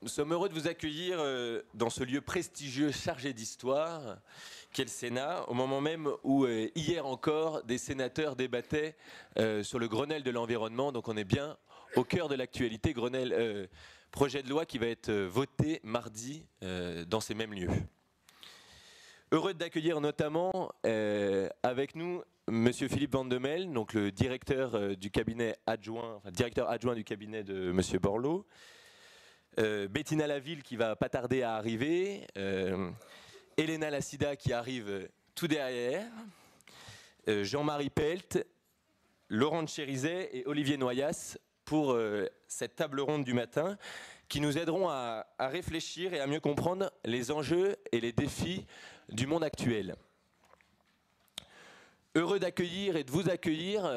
Nous sommes heureux de vous accueillir dans ce lieu prestigieux chargé d'histoire qu'est le Sénat, au moment même où hier encore des sénateurs débattaient sur le Grenelle de l'environnement. Donc on est bien au cœur de l'actualité, projet de loi qui va être voté mardi dans ces mêmes lieux. Heureux d'accueillir notamment avec nous Monsieur Philippe Van de Mel, donc le directeur du cabinet adjoint, directeur adjoint du cabinet de Monsieur Borloo. Bettina Laville qui va pas tarder à arriver, Elena Lassida qui arrive tout derrière, Jean-Marie Pelt, Laurent Chérizet et Olivier Noyas pour cette table ronde du matin qui nous aideront à réfléchir et à mieux comprendre les enjeux et les défis du monde actuel. Heureux d'accueillir et de vous accueillir,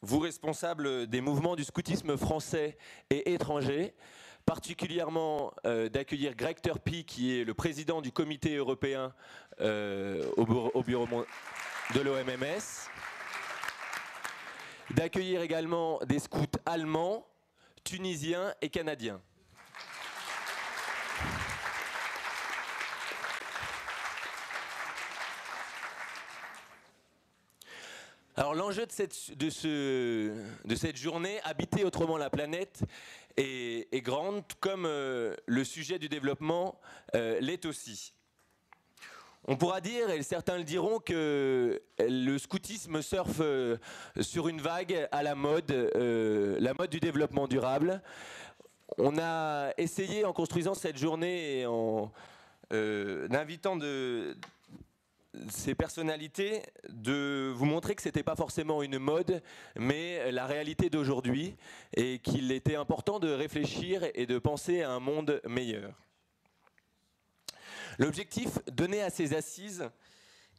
vous responsables des mouvements du scoutisme français et étranger, particulièrement d'accueillir Greg Turpie, qui est le président du comité européen au bureau de l'OMMS, d'accueillir également des scouts allemands, tunisiens et canadiens. Alors l'enjeu de cette journée, habiter autrement la planète, est grande, comme le sujet du développement l'est aussi. On pourra dire, et certains le diront, que le scoutisme surfe sur une vague à la mode du développement durable. On a essayé, en construisant cette journée et en invitant ces personnalités, de vous montrer que ce n'était pas forcément une mode, mais la réalité d'aujourd'hui, et qu'il était important de réfléchir et de penser à un monde meilleur. L'objectif donné à ces assises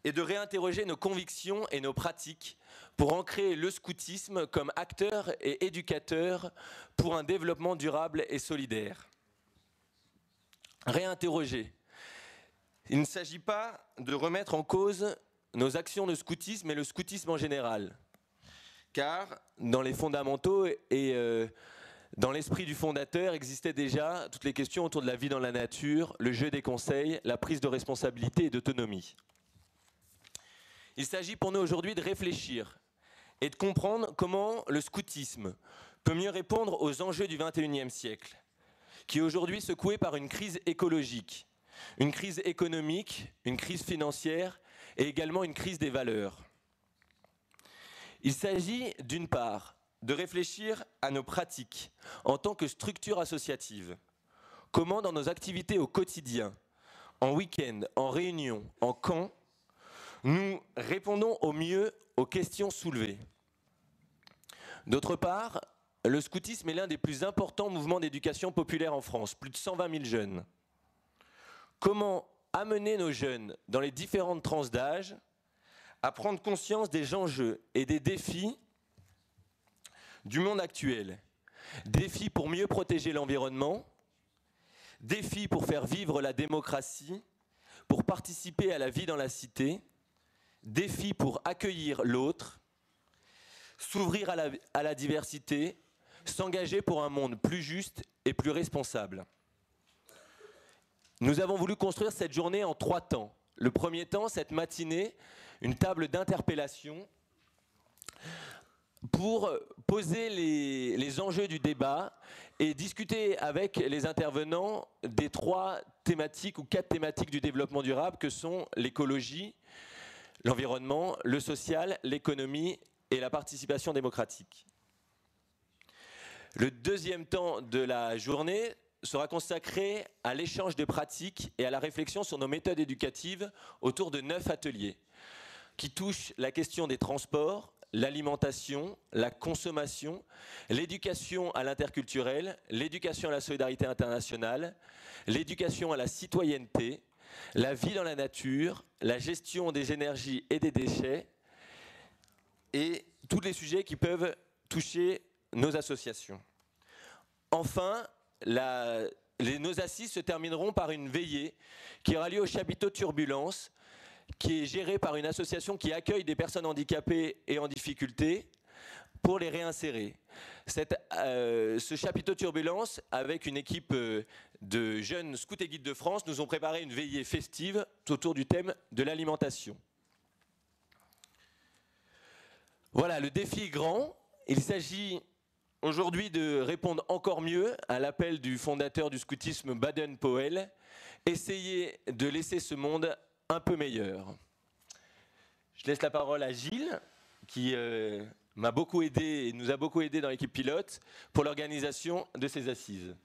est de réinterroger nos convictions et nos pratiques pour ancrer le scoutisme comme acteur et éducateur pour un développement durable et solidaire. Réinterroger. Il ne s'agit pas de remettre en cause nos actions de scoutisme et le scoutisme en général. Car dans les fondamentaux et dans l'esprit du fondateur existaient déjà toutes les questions autour de la vie dans la nature, le jeu des conseils, la prise de responsabilité et d'autonomie. Il s'agit pour nous aujourd'hui de réfléchir et de comprendre comment le scoutisme peut mieux répondre aux enjeux du XXIe siècle, qui est aujourd'hui secoué par une crise écologique, une crise économique, une crise financière et également une crise des valeurs. Il s'agit d'une part de réfléchir à nos pratiques en tant que structure associative. Comment dans nos activités au quotidien, en week-end, en réunion, en camp, nous répondons au mieux aux questions soulevées. D'autre part, le scoutisme est l'un des plus importants mouvements d'éducation populaire en France, plus de 120 000 jeunes. Comment amener nos jeunes dans les différentes tranches d'âge à prendre conscience des enjeux et des défis du monde actuel. Défis pour mieux protéger l'environnement, défis pour faire vivre la démocratie, pour participer à la vie dans la cité, défis pour accueillir l'autre, s'ouvrir à la diversité, s'engager pour un monde plus juste et plus responsable. Nous avons voulu construire cette journée en 3 temps. Le premier temps, cette matinée, une table d'interpellation pour poser les enjeux du débat et discuter avec les intervenants des 3 thématiques ou 4 thématiques du développement durable que sont l'écologie, l'environnement, le social, l'économie et la participation démocratique. Le deuxième temps de la journée sera consacré à l'échange de pratiques et à la réflexion sur nos méthodes éducatives autour de 9 ateliers qui touchent la question des transports, l'alimentation, la consommation, l'éducation à l'interculturel, l'éducation à la solidarité internationale, l'éducation à la citoyenneté, la vie dans la nature, la gestion des énergies et des déchets et tous les sujets qui peuvent toucher nos associations. Enfin, nos assises se termineront par une veillée qui aura lieu au chapiteau Turbulence, qui est géré par une association qui accueille des personnes handicapées et en difficulté, pour les réinsérer. Ce chapiteau Turbulence, avec une équipe de jeunes scouts et guides de France, nous ont préparé une veillée festive autour du thème de l'alimentation. Voilà, le défi est grand. Il s'agit aujourd'hui de répondre encore mieux à l'appel du fondateur du scoutisme Baden-Powell, essayer de laisser ce monde un peu meilleur. Je laisse la parole à Gilles, qui m'a beaucoup aidé et nous a beaucoup aidé dans l'équipe pilote pour l'organisation de ces assises.